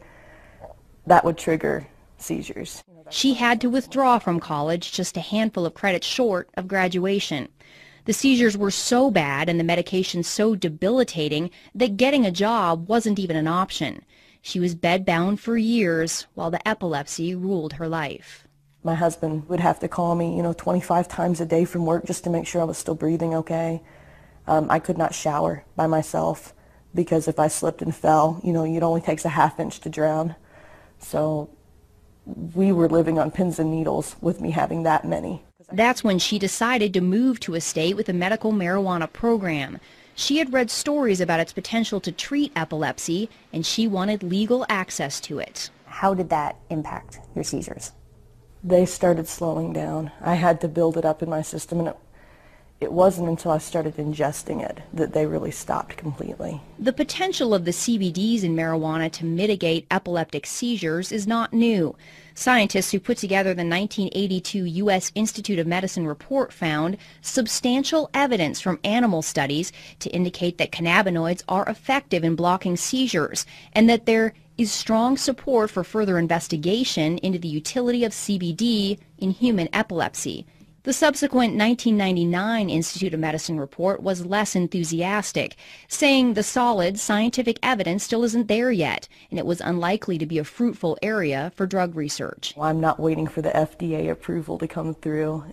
Speaker 2: that would trigger seizures.
Speaker 12: She had to withdraw from college just a handful of credits short of graduation. The seizures were so bad and the medication so debilitating that getting a job wasn't even an option. She was bedbound for years while the epilepsy ruled her life.
Speaker 2: My husband would have to call me, 25 times a day from work just to make sure I was still breathing okay. I could not shower by myself because if I slipped and fell, it only takes a half inch to drown. So we were living on pins and needles with me having that many.
Speaker 12: That's when she decided to move to a state with a medical marijuana program. She had read stories about its potential to treat epilepsy, and she wanted legal access to it.
Speaker 11: How did that impact your seizures?
Speaker 2: They started slowing down. I had to build it up in my system, and it wasn't until I started ingesting it that they really stopped completely.
Speaker 12: The potential of the CBDs in marijuana to mitigate epileptic seizures is not new. Scientists who put together the 1982 U.S. Institute of Medicine report found substantial evidence from animal studies to indicate that cannabinoids are effective in blocking seizures and that there is strong support for further investigation into the utility of CBD in human epilepsy. The subsequent 1999 Institute of Medicine report was less enthusiastic, saying the solid scientific evidence still isn't there yet, and it was unlikely to be a fruitful area for drug research.
Speaker 2: Well, I'm not waiting for the FDA approval to come through.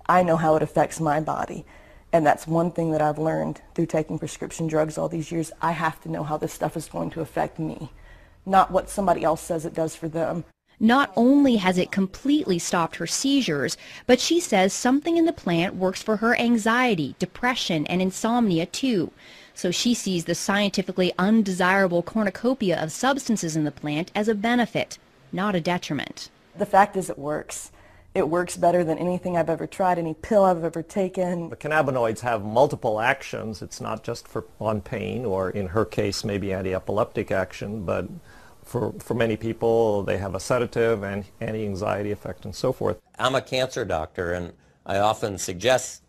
Speaker 2: I know how it affects my body, and that's one thing that I've learned through taking prescription drugs all these years. I have to know how this stuff is going to affect me, not what somebody else says it does for them.
Speaker 12: Not only has it completely stopped her seizures, but she says something in the plant works for her anxiety, depression, and insomnia too. So she sees the scientifically undesirable cornucopia of substances in the plant as a benefit, not a detriment.
Speaker 2: The fact is it works. It works better than anything I've ever tried, any pill I've ever taken.
Speaker 8: The cannabinoids have multiple actions. It's not just on pain, or in her case maybe anti-epileptic action, but for many people, they have a sedative and anti-anxiety effect and so forth.
Speaker 9: I'm a cancer doctor, and I often suggest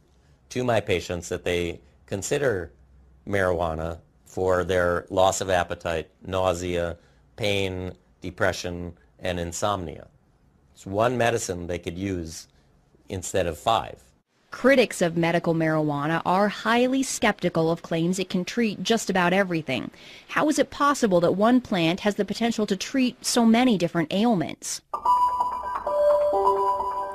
Speaker 9: to my patients that they consider marijuana for their loss of appetite, nausea, pain, depression, and insomnia. It's one medicine they could use instead of 5.
Speaker 12: Critics of medical marijuana are highly skeptical of claims it can treat just about everything. How is it possible that one plant has the potential to treat so many different ailments?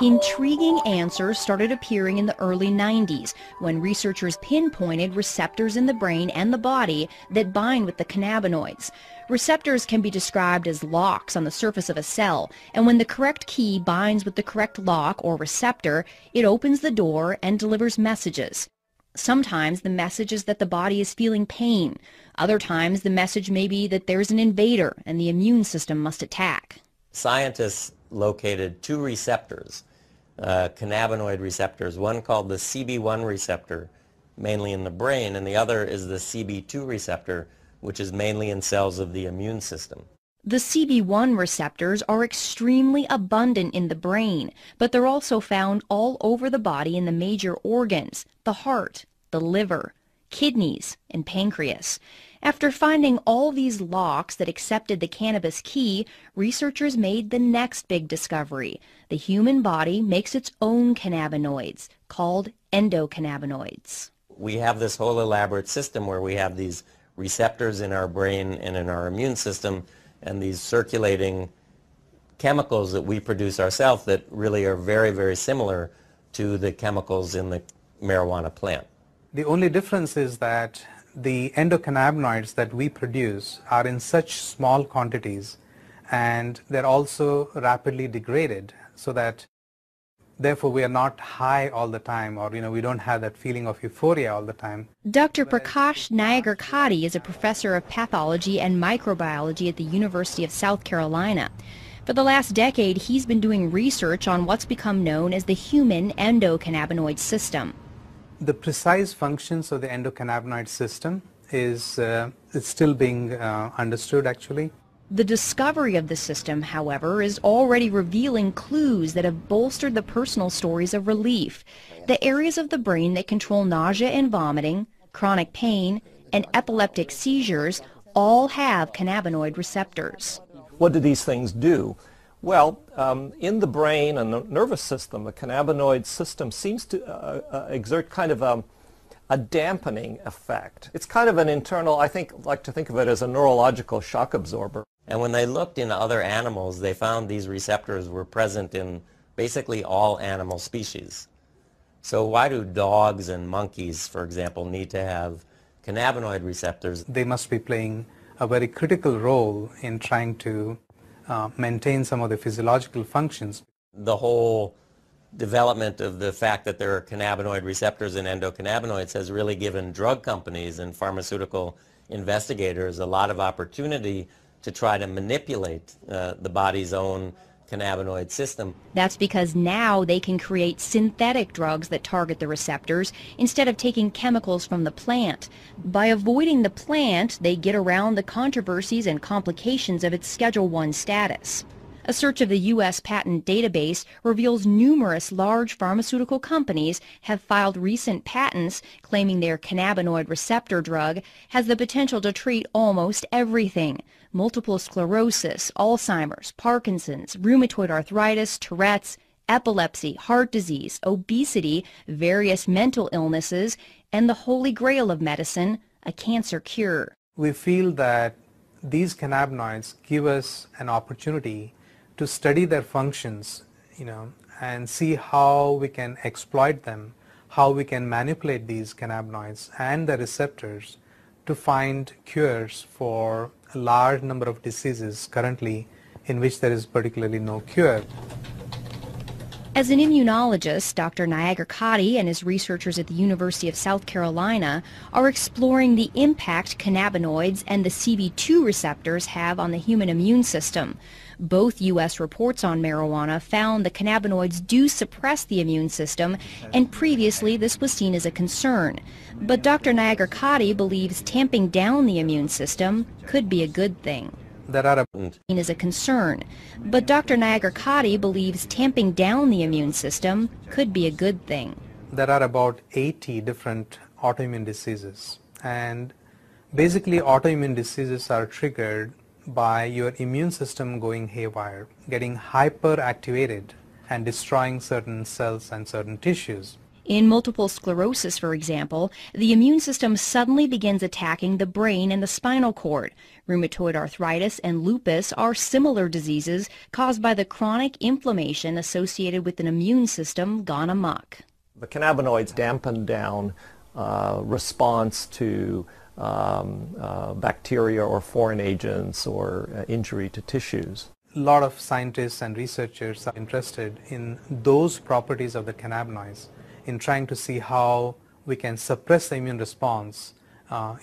Speaker 12: Intriguing answers started appearing in the early 90s when researchers pinpointed receptors in the brain and the body that bind with the cannabinoids. Receptors can be described as locks on the surface of a cell, and when the correct key binds with the correct lock or receptor, it opens the door and delivers messages. Sometimes the message is that the body is feeling pain. Other times the message may be that there's an invader and the immune system must attack.
Speaker 9: Scientists located 2 receptors, cannabinoid receptors, one called the CB1 receptor, mainly in the brain, and the other is the CB2 receptor, which is mainly in cells of the immune system.
Speaker 12: The CB1 receptors are extremely abundant in the brain, but they're also found all over the body in the major organs, the heart, the liver, kidneys, and pancreas. After finding all these locks that accepted the cannabis key, researchers made the next big discovery. The human body makes its own cannabinoids, called endocannabinoids.
Speaker 9: We have this whole elaborate system where we have these receptors in our brain and in our immune system, and these circulating chemicals that we produce ourselves that really are very, very similar to the chemicals in the marijuana plant.
Speaker 10: The only difference is that the endocannabinoids that we produce are in such small quantities, and they're also rapidly degraded, so that Therefore, we are not high all the time, or we don't have that feeling of euphoria all the time.
Speaker 12: Dr. Prakash Nayagarkatti is a professor of pathology and microbiology at the University of South Carolina. For the last decade, he's been doing research on what's become known as the human endocannabinoid system.
Speaker 10: The precise functions of the endocannabinoid system is it's still being understood, actually.
Speaker 12: The discovery of the system, however, is already revealing clues that have bolstered the personal stories of relief. The areas of the brain that control nausea and vomiting, chronic pain, and epileptic seizures all have cannabinoid receptors.
Speaker 8: What do these things do? Well, in the brain and the nervous system, the cannabinoid system seems to exert kind of a dampening effect. It's kind of an internal, I like to think of it as a neurological shock absorber.
Speaker 9: And when they looked in other animals, they found these receptors were present in basically all animal species. So why do dogs and monkeys, for example, need to have cannabinoid receptors?
Speaker 10: They must be playing a very critical role in trying to maintain some of the physiological functions.
Speaker 9: The whole development of the fact that there are cannabinoid receptors in endocannabinoids has really given drug companies and pharmaceutical investigators a lot of opportunity to try to manipulate the body's own cannabinoid system.
Speaker 12: That's because now they can create synthetic drugs that target the receptors instead of taking chemicals from the plant. By avoiding the plant, they get around the controversies and complications of its Schedule I status. A search of the U.S. patent database reveals numerous large pharmaceutical companies have filed recent patents claiming their cannabinoid receptor drug has the potential to treat almost everything: multiple sclerosis, Alzheimer's, Parkinson's, rheumatoid arthritis, Tourette's, epilepsy, heart disease, obesity, various mental illnesses, and the holy grail of medicine, a cancer cure.
Speaker 10: We feel that these cannabinoids give us an opportunity to study their functions, and see how we can exploit them, how we can manipulate these cannabinoids and the receptors to find cures for a large number of diseases currently in which there is particularly no cure.
Speaker 12: As an immunologist, Dr. Nayagarkatti and his researchers at the University of South Carolina are exploring the impact cannabinoids and the CB2 receptors have on the human immune system. Both U.S. reports on marijuana found the cannabinoids do suppress the immune system, and previously this was seen as a concern. But Dr. Nayagarkatti believes tamping down the immune system could be a good thing.
Speaker 10: There are
Speaker 12: is a concern, but Dr. Nayagarkatti believes tamping down the immune system could be a good thing.
Speaker 10: There are about 80 different autoimmune diseases, and basically autoimmune diseases are triggered by your immune system going haywire, getting hyperactivated and destroying certain cells and certain tissues.
Speaker 12: In multiple sclerosis, for example, the immune system suddenly begins attacking the brain and the spinal cord. Rheumatoid arthritis and lupus are similar diseases caused by the chronic inflammation associated with an immune system gone amok.
Speaker 8: The cannabinoids dampen down response to bacteria or foreign agents or injury to tissues.
Speaker 10: A lot of scientists and researchers are interested in those properties of the cannabinoids, in trying to see how we can suppress the immune response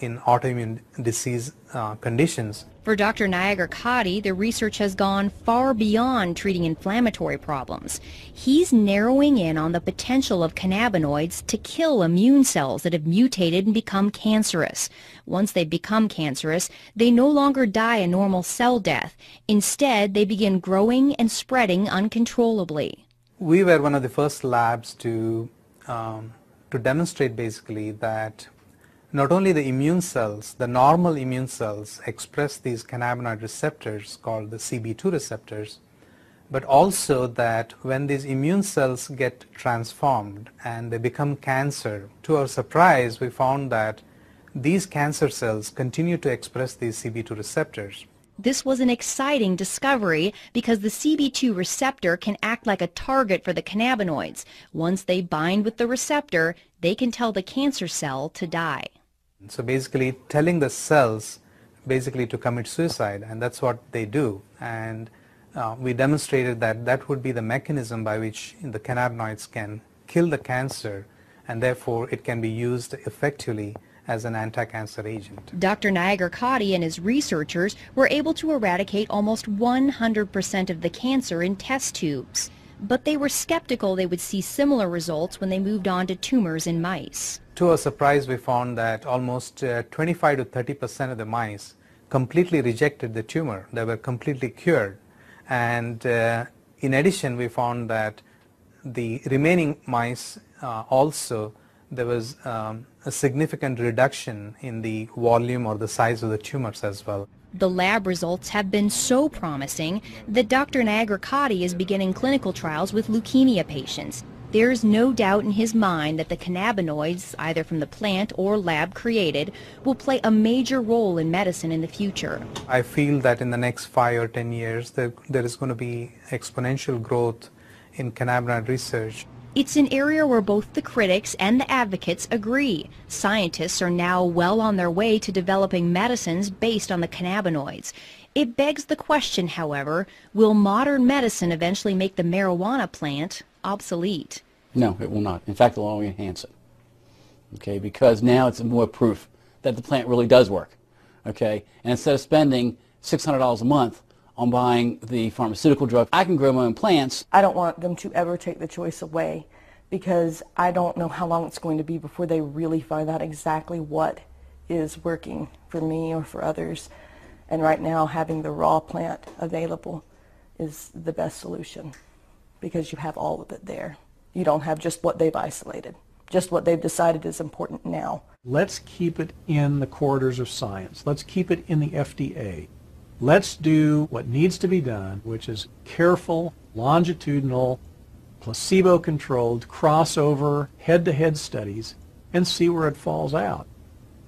Speaker 10: in autoimmune disease conditions.
Speaker 12: For Dr. Nayagarkatti, the research has gone far beyond treating inflammatory problems. He's narrowing in on the potential of cannabinoids to kill immune cells that have mutated and become cancerous. Once they become cancerous, they no longer die a normal cell death. Instead, they begin growing and spreading uncontrollably.
Speaker 10: We were one of the first labs to demonstrate basically that not only the immune cells, the normal immune cells express these cannabinoid receptors called the CB2 receptors, but also that when these immune cells get transformed and they become cancer, to our surprise we found that these cancer cells continue to express these CB2 receptors.
Speaker 12: This was an exciting discovery because the CB2 receptor can act like a target for the cannabinoids. Once they bind with the receptor, they can tell the cancer cell to die.
Speaker 10: So basically telling the cells basically to commit suicide, and that's what they do. And we demonstrated that that would be the mechanism by which the cannabinoids can kill the cancer, and therefore it can be used effectively as an anti-cancer agent.
Speaker 12: Dr. Nagar-Katti and his researchers were able to eradicate almost 100% of the cancer in test tubes. But they were skeptical they would see similar results when they moved on to tumors in mice.
Speaker 10: To our surprise, we found that almost 25 to 30% of the mice completely rejected the tumor. They were completely cured. And in addition, we found that the remaining mice also, there was a significant reduction in the volume or the size of the tumors as well.
Speaker 12: The lab results have been so promising that Dr. Nagar-Katti is beginning clinical trials with leukemia patients. There's no doubt in his mind that the cannabinoids, either from the plant or lab created, will play a major role in medicine in the future.
Speaker 10: I feel that in the next 5 or 10 years, there is going to be exponential growth in cannabinoid research.
Speaker 12: It's an area where both the critics and the advocates agree. Scientists are now well on their way to developing medicines based on the cannabinoids. It begs the question, however, will modern medicine eventually make the marijuana plant obsolete?
Speaker 1: No, it will not. In fact, it will only enhance it. Okay, because now it's more proof that the plant really does work. Okay, and instead of spending $600 a month on buying the pharmaceutical drug, I can grow my own plants.
Speaker 2: I don't want them to ever take the choice away, because I don't know how long it's going to be before they really find out exactly what is working for me or for others. And right now, having the raw plant available is the best solution, because you have all of it there. You don't have just what they've isolated, just what they've decided is important now.
Speaker 5: Let's keep it in the corridors of science. Let's keep it in the FDA. Let's do what needs to be done, which is careful, longitudinal, placebo-controlled, crossover, head-to-head studies, and see where it falls out.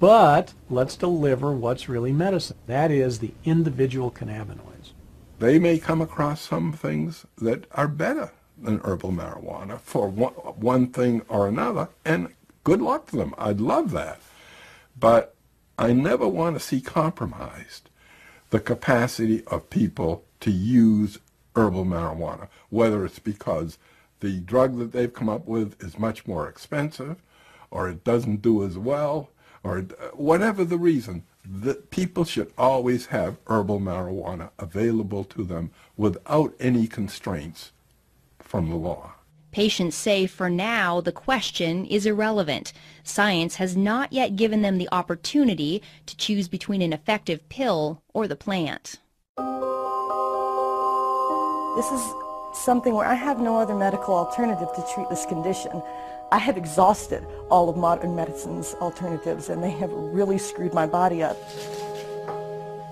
Speaker 5: But let's deliver what's really medicine. That is the individual cannabinoids.
Speaker 4: They may come across some things that are better than herbal marijuana for one thing or another, and good luck to them. I'd love that. But I never want to see compromised the capacity of people to use herbal marijuana, whether it's because the drug that they've come up with is much more expensive, or it doesn't do as well, or whatever the reason. That people should always have herbal marijuana available to them without any constraints from the law.
Speaker 12: Patients say for now the question is irrelevant. Science has not yet given them the opportunity to choose between an effective pill or the plant.
Speaker 2: This is something where I have no other medical alternative to treat this condition. I have exhausted all of modern medicine's alternatives, and they have really screwed my body up.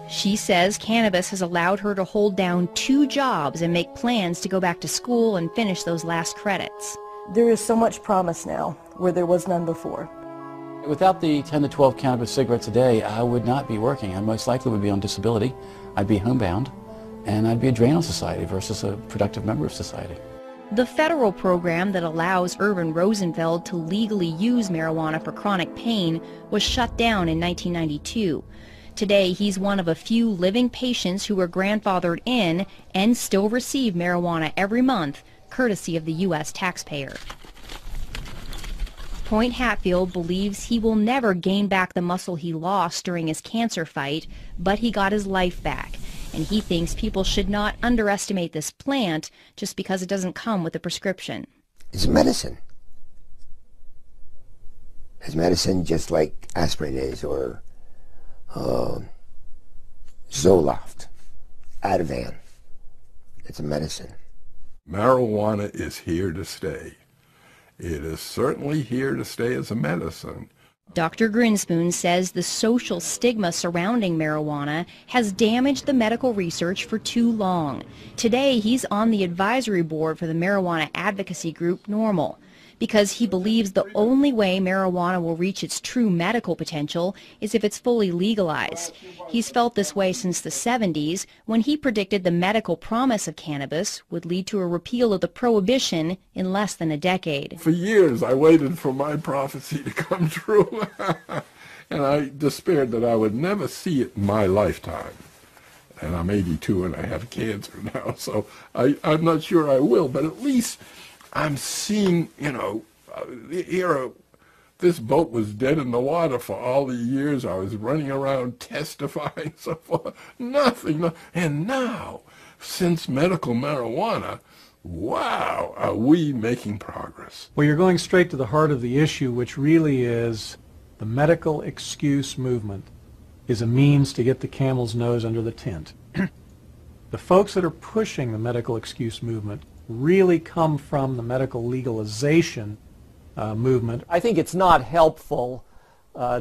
Speaker 12: She says cannabis has allowed her to hold down 2 jobs and make plans to go back to school and finish those last credits.
Speaker 2: There is so much promise now where there was none before.
Speaker 1: Without the 10 to 12 cannabis cigarettes a day, I would not be working. I most likely would be on disability. I'd be homebound, and I'd be a drain on society versus a productive member of society.
Speaker 12: The federal program that allows Irvin Rosenfeld to legally use marijuana for chronic pain was shut down in 1992. Today, he's one of a few living patients who were grandfathered in and still receive marijuana every month, courtesy of the U.S. taxpayer. Point Hatfield believes he will never gain back the muscle he lost during his cancer fight, but he got his life back. And he thinks people should not underestimate this plant just because it doesn't come with a prescription.
Speaker 3: It's medicine. It's medicine just like aspirin is, or Zoloft, Ativan. It's a medicine.
Speaker 4: Marijuana is here to stay. It is certainly here to stay as a medicine.
Speaker 12: Dr. Grinspoon says the social stigma surrounding marijuana has damaged the medical research for too long. Today, he's on the advisory board for the marijuana advocacy group NORML, because he believes the only way marijuana will reach its true medical potential is if it's fully legalized. He's felt this way since the 70s, when he predicted the medical promise of cannabis would lead to a repeal of the prohibition in less than a decade.
Speaker 4: For years, I waited for my prophecy to come true, and I despaired that I would never see it in my lifetime. and I'm 82 and I have cancer now, so I'm not sure I will, but at least I'm seeing, you know, here this boat was dead in the water for all the years I was running around testifying, so forth. Nothing. And now, since medical marijuana, wow, are we making progress.
Speaker 5: Well, you're going straight to the heart of the issue, which really is the medical excuse movement is a means to get the camel's nose under the tent. The folks that are pushing the medical excuse movement really come from the medical legalization movement.
Speaker 8: I think it's not helpful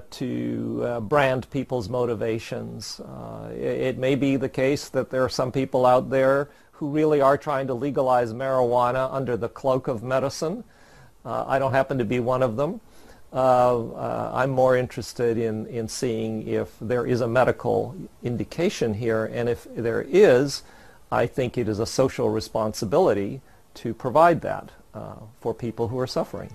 Speaker 8: to brand people's motivations. It may be the case that there are some people out there who really are trying to legalize marijuana under the cloak of medicine. I don't happen to be one of them. I'm more interested in seeing if there is a medical indication here, and if there is, I think it is a social responsibility to provide that for people who are suffering.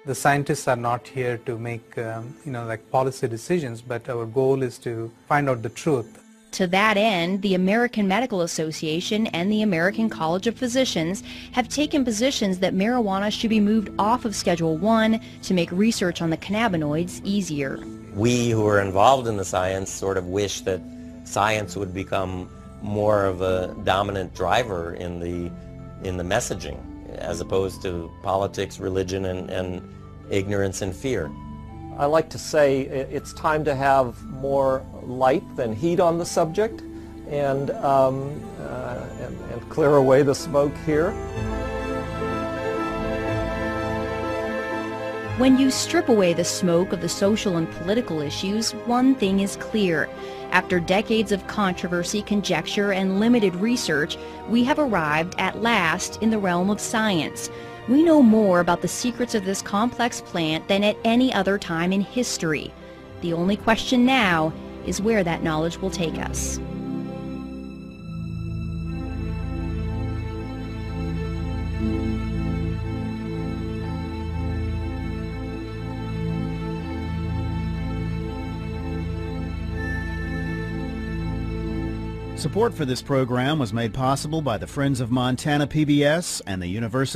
Speaker 10: The scientists are not here to make like policy decisions, but our goal is to find out the truth.
Speaker 12: To that end, the American Medical Association and the American College of Physicians have taken positions that marijuana should be moved off of Schedule I to make research on the cannabinoids easier.
Speaker 9: We who are involved in the science sort of wish that science would become more of a dominant driver in the messaging, as opposed to politics, religion, and ignorance and fear.
Speaker 8: I like to say it's time to have more light than heat on the subject, and clear away the smoke here.
Speaker 12: When you strip away the smoke of the social and political issues, one thing is clear. After decades of controversy, conjecture, and limited research, we have arrived at last in the realm of science. We know more about the secrets of this complex plant than at any other time in history. The only question now is where that knowledge will take us.
Speaker 15: Support for this program was made possible by the Friends of Montana PBS and the University